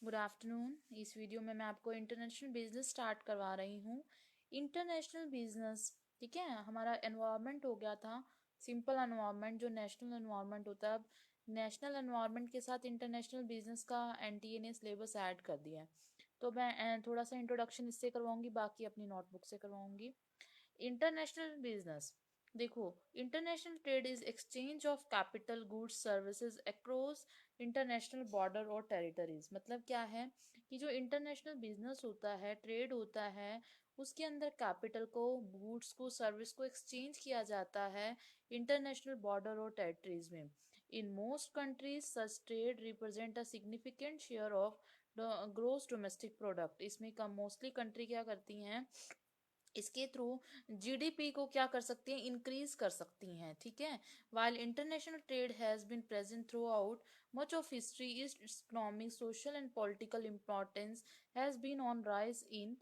Good afternoon. इस video में मैं आपको इंटरनेशनल बिजनेस स्टार्ट करवा रही हूँ। इंटरनेशनल बिजनेस, ठीक है, हमारा एनवायरनमेंट हो गया था सिंपल एनवायरनमेंट जो नेशनल एनवायरनमेंट होता है। अब नेशनल एनवायरनमेंट के साथ इंटरनेशनल बिजनेस का एनटीए ने सिलेबस ऐड कर दिया है। तो मैं थोड़ा सा इंट्रोडक्शन इससे करवाऊंगी, बाकी अपनी नोटबुक से करवाऊंगी। इंटरनेशनल बिजनेस, देखो, international trade is exchange of capital goods services across international border और टेरिटरीज। मतलब क्या है कि जो इंटरनेशनल बिजनेस होता है, ट्रेड होता है, उसके अंदर कैपिटल को, गुड्स को, सर्विस को एक्सचेंज किया जाता है इंटरनेशनल बॉर्डर और टेरिटरीज में। In most countries such trade represent a significant share of gross domestic product. इसमें कम मोस्टली कंट्री क्या करती हैं, इसके थ्रू जीडीपी को क्या कर सकती हैं, इंक्रीज कर सकती हैं, ठीक है। While international trade has been present throughout much of history, its economic, social and political importance has been on rise in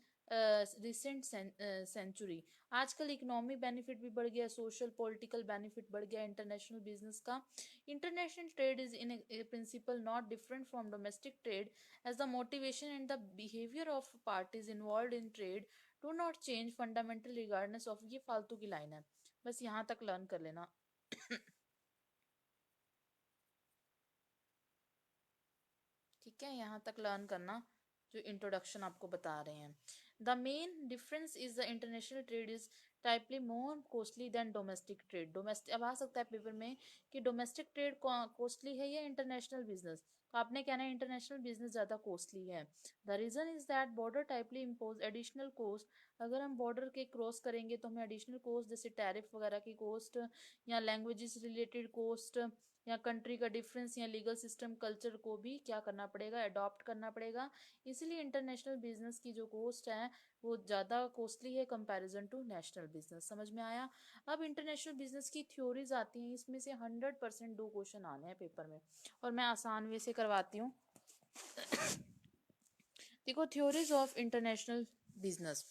recent century. आजकल इकोनॉमी बेनिफिट भी बढ़ गया, सोशल पॉलिटिकल बेनिफिट बढ़ गया इंटरनेशनल बिजनेस का। International trade is in principle not different from domestic trade, as the motivation and the behaviour of parties involve in trade do not change fundamental regardless of. ये फालतू की line है, बस यहाँ तक लर्न कर लेना। ठीक है, यहाँ तक लर्न करना जो इंट्रोडक्शन आपको बता रहे हैं। The main difference is the international trade is typically more costly than domestic trade. Domestic, अब आ सकता है पेपर में कि डोमेस्टिक ट्रेड कॉस्टली है या इंटरनेशनल बिजनेस, तो आपने कहना है इंटरनेशनल बिजनेस ज़्यादा कॉस्टली है। The reason is that border typically impose additional cost. अगर हम बॉर्डर के क्रॉस करेंगे तो हमें एडिशनल कॉस्ट, जैसे टैरिफ वगैरह की कॉस्ट, या लैंग्वेजेस रिलेटेड कॉस्ट, या कंट्री का डिफरेंस, या लीगल सिस्टम कल्चर को भी क्या करना पड़ेगा, अडॉप्ट करना पड़ेगा। इसीलिए इंटरनेशनल बिजनेस की जो कॉस्ट है वो ज़्यादा कॉस्टली है कंपैरिजन टू नेशनल बिजनेस। समझ में आया। अब इंटरनेशनल बिजनेस की थ्योरीज आती हैं, इसमें से 100% 2 क्वेश्चन आने हैं पेपर में, और मैं आसान वे से करवाती हूँ। देखो, theories of international business.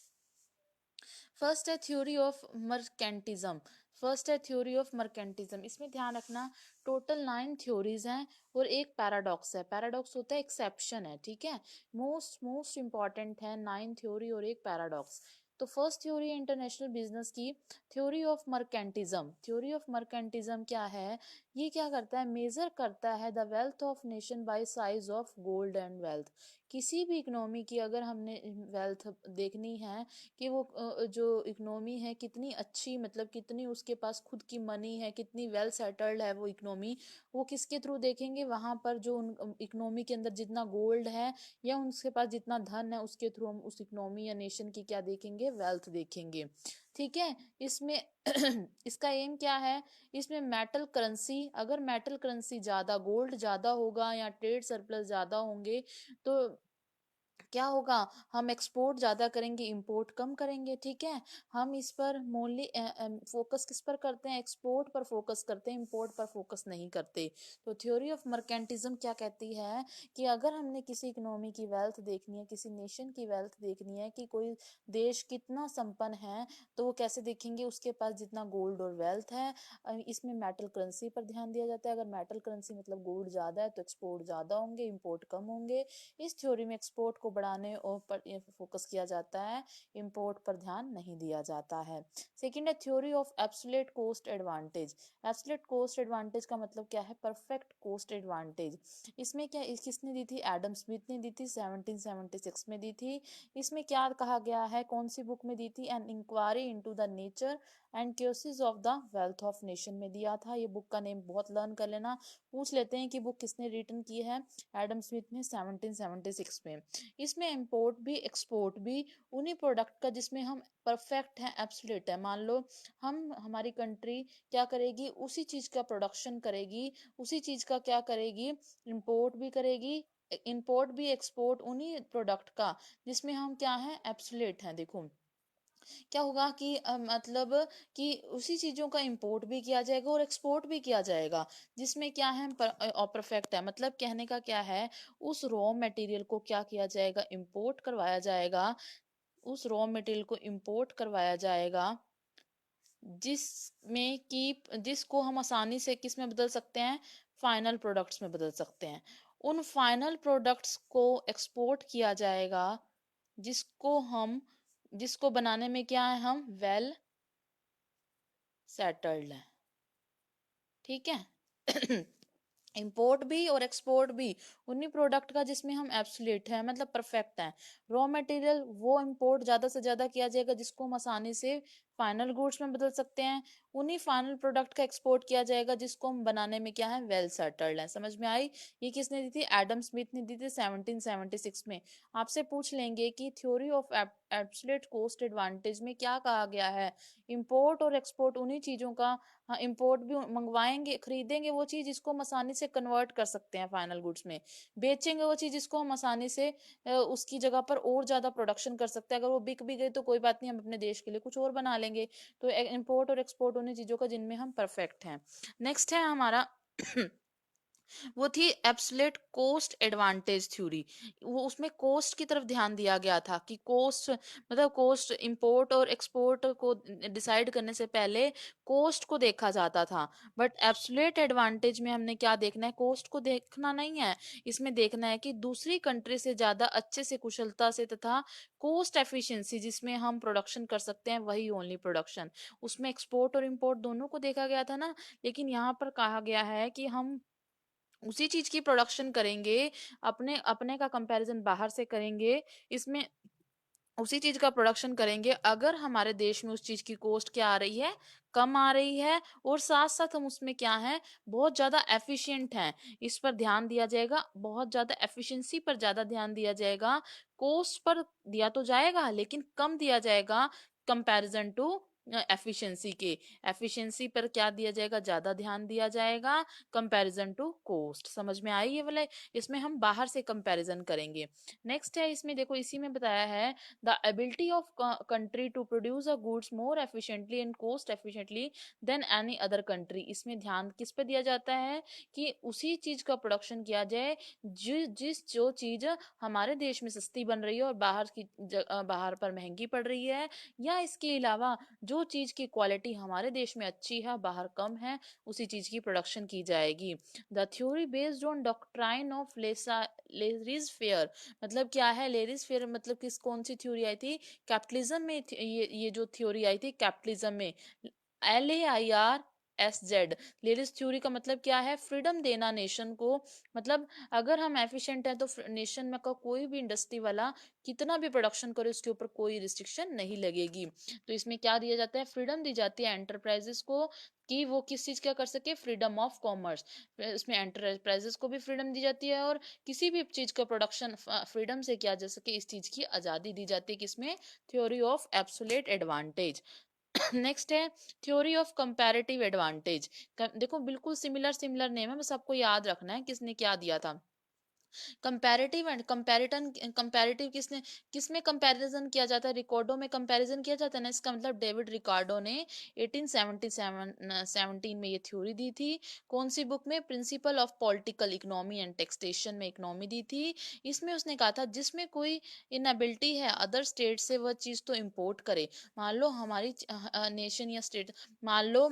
First है थ्योरी ऑफ मर्केंटिज्म। फर्स्ट है थ्योरी ऑफ मर्केंटिज्म। इसमें ध्यान रखना, टोटल 9 थ्योरीज हैं और एक पैराडॉक्स है। पैराडॉक्स होता है एक्सेप्शन है, ठीक है। मोस्ट मोस्ट इंपॉर्टेंट है 9 थ्योरी और एक पैराडॉक्स। तो फर्स्ट थ्योरी इंटरनेशनल बिजनेस की, थ्योरी ऑफ मर्केंटिज्म। थ्योरी ऑफ मर्केंटिज्म क्या है, ये क्या करता है, मेजर करता है the wealth of nation by size of gold and wealth. किसी भी इकोनॉमी की अगर हमने वेल्थ देखनी है कि वो जो इकोनॉमी है कितनी अच्छी, मतलब कितनी उसके पास खुद की मनी है, कितनी वेल सेटल्ड है वो इकोनॉमी, वो किसके थ्रू देखेंगे, वहां पर जो उन इकोनॉमी के अंदर जितना गोल्ड है या उनके पास जितना धन है उसके थ्रू हम उस इकोनॉमी या नेशन की क्या देखेंगे, वेल्थ देखेंगे, ठीक है। इसमें इसका एम क्या है, इसमें मेटल करेंसी, अगर मेटल करेंसी ज्यादा, गोल्ड ज्यादा होगा या ट्रेड सरप्लस ज्यादा होंगे तो क्या होगा, हम एक्सपोर्ट ज़्यादा करेंगे, इंपोर्ट कम करेंगे, ठीक है। हम इस पर मोनली फोकस किस पर करते हैं, एक्सपोर्ट पर फोकस करते हैं, इंपोर्ट पर फोकस नहीं करते। तो थ्योरी ऑफ मर्केंटिज्म क्या कहती है कि अगर हमने किसी इकोनॉमी की वेल्थ देखनी है, किसी नेशन की वेल्थ देखनी है कि कोई देश कितना संपन्न है, तो वो कैसे देखेंगे, उसके पास जितना गोल्ड और वेल्थ है। इसमें मेटल करेंसी पर ध्यान दिया जाता है। अगर मेटल करेंसी मतलब गोल्ड ज़्यादा है तो एक्सपोर्ट ज़्यादा होंगे, इंपोर्ट कम होंगे। इस थ्योरी में एक्सपोर्ट को बढ़ाने और पर फोकस किया जाता है, इंपोर्ट पर ध्यान नहीं दिया जाता है। सेकंड है theory of absolute cost advantage. Absolute cost advantage का मतलब क्या है, परफेक्ट कॉस्ट एडवांटेज। इसमें क्या, किसने दी थी, एडम स्मिथ ने दी थी, 1776 में दी थी। इसमें क्या कहा गया है, कौन सी बुक में दी थी, an inquiry into the nature and causes of the wealth of nation में दिया था। ये बुक का नेम बहुत लर्न कर लेना, पूछ लेते हैं कि बुक किसने रिटन की है, एडम स्मिथ ने 1776 में। इसमें इंपोर्ट भी एक्सपोर्ट भी उन्हीं प्रोडक्ट का जिसमें हम परफेक्ट है, एब्सोल्यूट है। मान लो हम, हमारी कंट्री क्या करेगी, उसी चीज का प्रोडक्शन करेगी, उसी चीज का क्या करेगी, इंपोर्ट भी करेगी, इंपोर्ट भी एक्सपोर्ट उन्हीं प्रोडक्ट का जिसमें हम क्या है, एब्सोल्यूट हैं। देखो क्या होगा कि मतलब कि उसी चीज़ों का इंपोर्ट भी किया जाएगा और एक्सपोर्ट भी किया जाएगा जिसमें क्या है, परफेक्ट है। मतलब कहने का क्या है, उस रॉ मटेरियल को क्या किया जाएगा, इंपोर्ट करवाया जाएगा, उस रॉ मटेरियल को इंपोर्ट करवाया जाएगा जिसमें कि जिसको हम आसानी से किस में बदल सकते हैं, फाइनल प्रोडक्ट्स में बदल सकते हैं। उन फाइनल प्रोडक्ट्स को एक्सपोर्ट किया जाएगा जिसको बनाने में क्या है, हम वेल सेटल्ड हैं। ठीक है। इंपोर्ट भी और एक्सपोर्ट भी उन्हीं प्रोडक्ट का जिसमें हम एब्सोल्यूट है, मतलब परफेक्ट है। रॉ मटेरियल वो इंपोर्ट ज्यादा से ज्यादा किया जाएगा जिसको हम आसानी से फाइनल गुड्स में बदल सकते हैं। उन्हीं फाइनल प्रोडक्ट का एक्सपोर्ट किया जाएगा जिसको हम बनाने में क्या है, वेल सेटल्ड है। समझ में आई? ये किसने दी थी? एडम स्मिथ ने दी थी 1776 में। आपसे पूछ लेंगे कि theory of absolute cost advantage में क्या कहा गया है? इंपोर्ट और एक्सपोर्ट उन्हीं चीजों का, हाँ इंपोर्ट भी मंगवाएंगे, खरीदेंगे वो चीज जिसको हम आसानी से कन्वर्ट कर सकते हैं फाइनल गुड्स में, बेचेंगे वो चीज जिसको हम आसानी से उसकी जगह पर और ज्यादा प्रोडक्शन कर सकते हैं। अगर वो बिक भी गई तो कोई बात नहीं, हम अपने देश के लिए कुछ और बना लेंगे। तो इंपोर्ट और एक्सपोर्ट उन्हीं चीजों का जिनमें हम परफेक्ट हैं। नेक्स्ट है हमारा वो थी एब्सोल्यूट कोस्ट एडवांटेज थ्योरी। वो उसमें कोस्ट की तरफ ध्यान दिया गया था कि कोस्ट मतलब कोस्ट इंपोर्ट और एक्सपोर्ट को डिसाइड करने से पहले कोस्ट को देखा जाता था। बट एब्सोल्यूट एडवांटेज में हमने क्या देखना है, कोस्ट को देखना नहीं है, इसमें देखना है कि दूसरी कंट्री से ज्यादा अच्छे से, कुशलता से तथा कोस्ट एफिशिएंसी जिसमें हम प्रोडक्शन कर सकते हैं वही ओनली प्रोडक्शन। उसमें एक्सपोर्ट और इंपोर्ट दोनों को देखा गया था ना, लेकिन यहाँ पर कहा गया है कि हम उसी चीज की प्रोडक्शन करेंगे, अपने अपने का कंपैरिजन बाहर से करेंगे, इसमें उसी चीज का प्रोडक्शन करेंगे अगर हमारे देश में उस चीज की कॉस्ट क्या आ रही है, कम आ रही है, और साथ साथ हम उसमें क्या है, बहुत ज्यादा एफिशिएंट हैं। इस पर ध्यान दिया जाएगा, बहुत ज्यादा एफिशिएंसी पर ज्यादा ध्यान दिया जाएगा। कॉस्ट पर दिया तो जाएगा लेकिन कम दिया जाएगा कंपैरिजन टू एफिशिएंसी के। एफिशिएंसी पर क्या दिया जाएगा, ज्यादा ध्यान दिया जाएगा कंपैरिजन टू कॉस्ट। समझ में आई ये वाले? इसमें हम बाहर से कंपैरिजन करेंगे। नेक्स्ट है, इसमें देखो इसी में बताया है the ability of country to produce a goods more efficiently and cost efficiently than any other country। इसमें ध्यान किस पे दिया जाता है कि उसी चीज का प्रोडक्शन किया जाए जो चीज हमारे देश में सस्ती बन रही है और बाहर पर महंगी पड़ रही है, या इसके अलावा जो चीज की क्वालिटी हमारे देश में अच्छी है बाहर कम है, उसी चीज की प्रोडक्शन की जाएगी। The theory based on doctrine of laissez faire, मतलब क्या है लेरिस फेयर, मतलब किस कौन सी थ्योरी आई थी, कैपिटलिज्म में ये जो थ्योरी आई थी कैपिटलिज्म में, LAIRSZ। लेरिस थ्योरी का मतलब क्या है, फ्रीडम देना नेशन को। मतलब अगर हम एफिशिएंट हैं तो नेशन में का कोई भी इंडस्ट्री वाला कितना भी प्रोडक्शन करे उसके ऊपर कोई रिस्ट्रिक्शन नहीं लगेगी। तो इसमें क्या दिया जाता है, फ्रीडम दी जाती है एंटरप्राइजेस को कि वो किस चीज क्या कर सके, फ्रीडम ऑफ कॉमर्स। इसमें एंटरप्राइजेस को भी फ्रीडम दी जाती है और किसी भी चीज का प्रोडक्शन फ्रीडम से किया जा सके, इस चीज की आजादी दी जाती है। किसमें? Theory of absolute advantage. Next है थ्योरी ऑफ कंपैरेटिव एडवांटेज। देखो बिल्कुल सिमिलर सिमिलर नेम है, बस आपको याद रखना है किसने क्या दिया था। कंपैरेटिव एंड कंपैरिटन, कंपैरेटिव किसने, किसमें कंपैरिजन किया जाता है, रिकॉर्डो में कंपैरिजन किया जाता है ना। इसका मतलब डेविड रिकार्डो ने 1877 में ये थ्योरी दी थी। कौन सी बुक में? Principle of political economy and taxation में इकोनॉमी दी थी। इसमें उसने कहा था जिसमें कोई इनएबिलिटी है अदर स्टेट से वह चीज तो इम्पोर्ट करे। मान लो हमारी नेशन या स्टेट, मान लो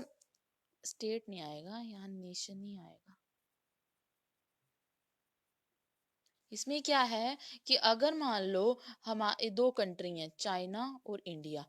स्टेट नहीं आएगा यहाँ, नेशन ही आएगा। इसमें क्या है कि अगर मान लो हमारे दो कंट्री हैं, चाइना और इंडिया,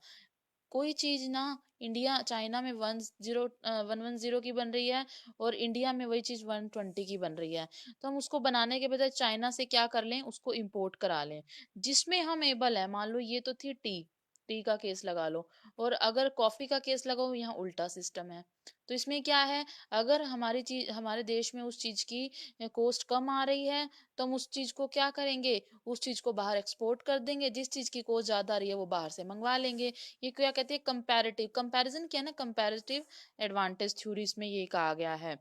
कोई चीज ना इंडिया चाइना में 110 की बन रही है और इंडिया में वही चीज 120 की बन रही है, तो हम उसको बनाने के बजाय चाइना से क्या कर लें, उसको इंपोर्ट करा लें जिसमें हम एबल है। मान लो ये तो थी टी, टी का केस लगा लो, और अगर कॉफी का केस लगाओ यहाँ उल्टा सिस्टम है। तो इसमें क्या है, अगर हमारी चीज हमारे देश में उस चीज की कॉस्ट कम आ रही है तो हम उस चीज को क्या करेंगे, उस चीज को बाहर एक्सपोर्ट कर देंगे, जिस चीज की कॉस्ट ज्यादा आ रही है वो बाहर से मंगवा लेंगे। ये क्या कहते हैं, कंपैरेटिव कंपैरिजन, क्या है ना, कंपैरेटिव एडवांटेज थ्योरी, इसमें ये कहा गया है।